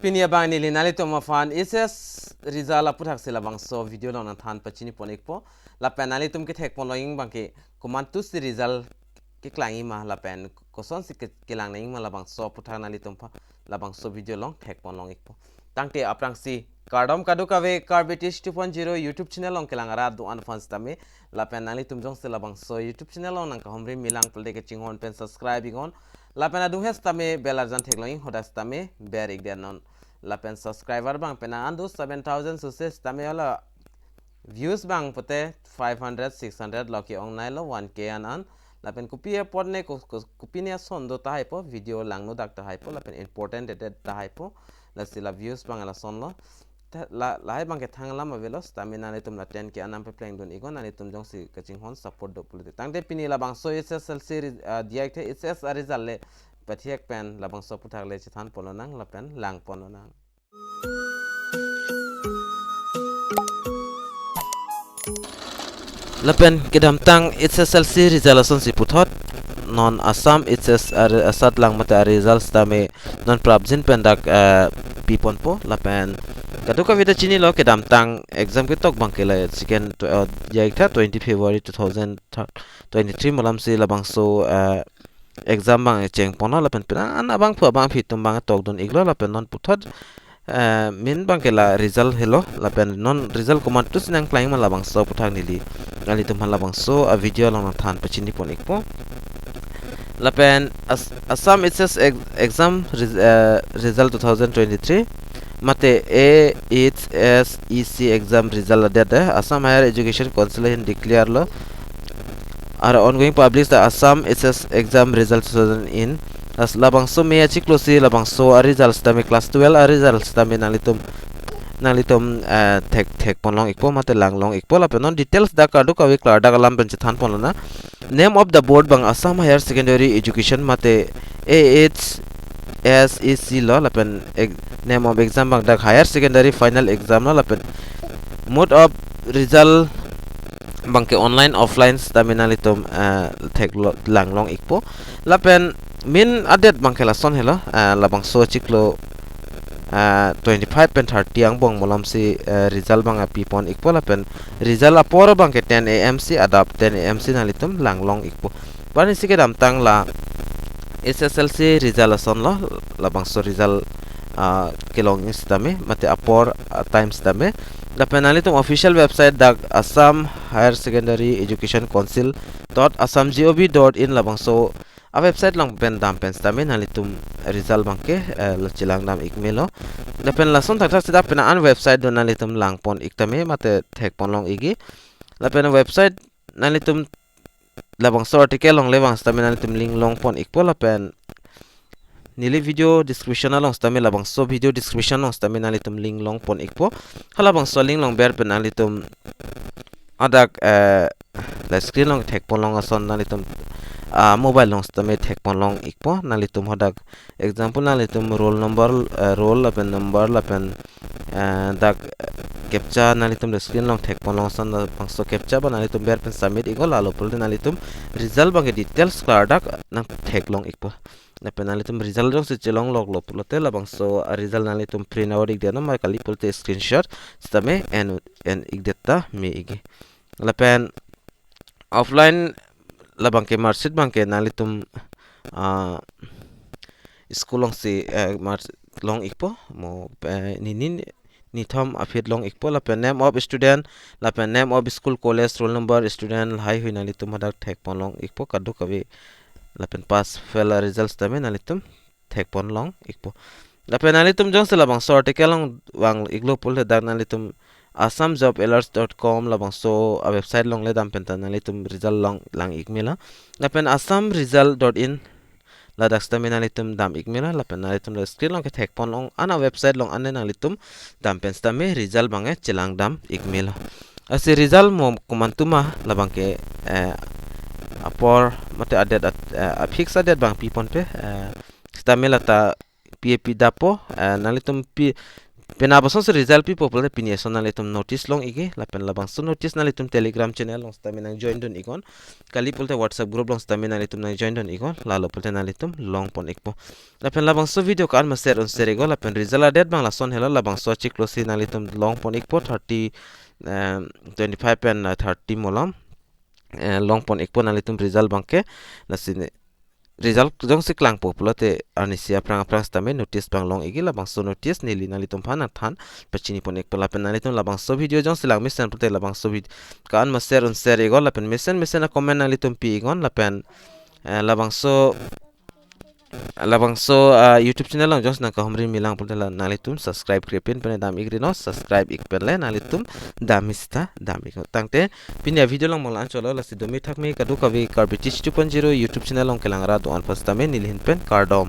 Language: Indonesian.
Pinia bang nili nali to mafan ises rizala puthak sila bang so video long na than pachini ponik po la penali tum ke thek poloing bang ke kumantu si rizal ke klangi ma la pen koson si ke lang ning ma la bang so puthak nali tum pa la bang so video long thek polong ikpo tangte aprang si kardom kadu kave karbetish 2.0 YouTube channel long kelangara do an fans tame la pen nali tum jong sila bang so YouTube channel long nang ka homri milang pulde ke chingon pen subscribing on la pen adu hes tame belarjan thekloing hodas tame ber ik non la pen subscriber bang pena andu 7000 success tame ala views bang pote 500 600 loki ong nai lo 1k an la pen kupia podne kupinia sondo ta hypo video lang no dak ta hypo la pen important ta hypo la sila views bang ala son lo la hai bang ke thangla ma velos tamina ne tum la 10k anam pe playing don igon ani tum jong si kaching hon support do pulite tangde pini la bang so ssl series diak the ss result le pathiek pen la bang so puthak le chithan polonang la pen lang polonang lapen kedam tang SSLC resolution si puthot non Assam SS asat lang mata results tame non prabjin pendak pipon po lapen kadu ka vida chini lo kedam tang exam ke tok bangkela second jaikta 20 February 2023 malam si labang so exam bang cheng pona lapen pena ana bang phu bang phitum bang tok don iglo lapen non puthot min bangkela result hello lapen non result command tu sinang klaing ma labang so puthak nili ali tum labang so a video long than pachini pon ikpo lapen Assam SS exam result 2023 mate AHSEC exam result date Assam Higher Education Council in declare lo are ongoing publish the Assam SS exam results 2000 in as labangso me achi close labangso a results tame class 12 a results tame nalitum thek ponlong ikpo mate langlong ikpo la penon details da kadu kawi klarda kalam pen chathan ponlana name of the board bang Assam Higher Secondary Education mate AHSEC lo la pen name of exam bang dak higher secondary final exam lo la pen mode of result bangke online offline staminalitum thek langlong ikpo la pen min adet bangke la son helo la bang so chiklo 25 pen 30 ang bong molam si result bang pipon ikpo la pen result apor bangke 10 am si adapt 10 am si nalitum langlong ikpo bani sike dam tang la SSLC result son lo la bang so result kelong istame mate apor times tame la penalitum official website dak Assam Higher Secondary Education Council.assamgov.in labang so a website lang pen dam pen stame nalitum result bangke la chilang dam ikmelo la pen la son thak sida pen an website do nalitum lang pon iktame mate thek pon long igi la pen website nalitum labang so article long lewang stame nalitum link long pon ikpo la pen nili video description along stame labang so video description long stame nalitum link long pon ikpo halabang so link long ber pen nalitum adak la screen long thek pon long ason nalitum mobile long stame thek pon long ikpo nalitum hodak example nalitum roll number roll lapen number lapen dak captcha nalitum the screen long thek pon long son bang so captcha ba nalitum ber pen submit igol alo pul nalitum result bang details clardak nang thek long ikpo na penalitum result dong se chelong log lo pulote labang so a result nalitum print out ig dena mai kali pulte screenshot stame en ig deta me igi lapen offline labang ke marksheet bang ke nalitum school long si marksheet long ikpo mo ni thom afit long ikpo lapen name of student lapen name of school college roll number student hai hui nalitum hadak thek pon long ikpo kadu kawi lapen pass fail results tame nalitum thek pon long ikpo lapen nalitum jong se labang so article long wang iglo pul dak nalitum assamjobalerts.com labang so a website long le dam pen nalitum result long lang ikmela lapen assamresult.in la dak stame nalitum dam ikmela lapen nalitum le screen long ke thek pon long ana website long anne nalitum dam pen stame result bange chelang dam ikmela asi result mo kumantuma labang ke apor mate adet fix adet bang pipon pe stamela ta PAP dapo nalitum Pen abasong se result pi popular piniason nalitum notice long igi lapen labangso notice nalitum telegram channel long stamin nang join don ikon kali pulte whatsapp group long stamin nalitum nang join don ikon lalo pulte nalitum long pon ikpo lapen labangso video kan ma share on share ego lapen result adet bang lason hela labangso chiklosi nalitum long pon ikpo 25 pen 30 molam long pon ikpo nalitum result bangke lasine result jong si klang popular te anisia prang stame notice bang long igi labang so notice nili nalitum phana than pachini pon ek pala pen nalitum labang so video jong silang mission pute labang so vid kan ma share on share ego lapen mission a comment nalitum pi igon lapen labang so YouTube channel lang jos nang kahumri milang pun la nalitum subscribe krepin pen dam igri no subscribe ik perle nalitum damista damik tangte pinya video lang molan cholo la sidomi thakme kadu kavi karbitich 2.0 YouTube channel lang kelang ra do an pastame nilhin pen kardom.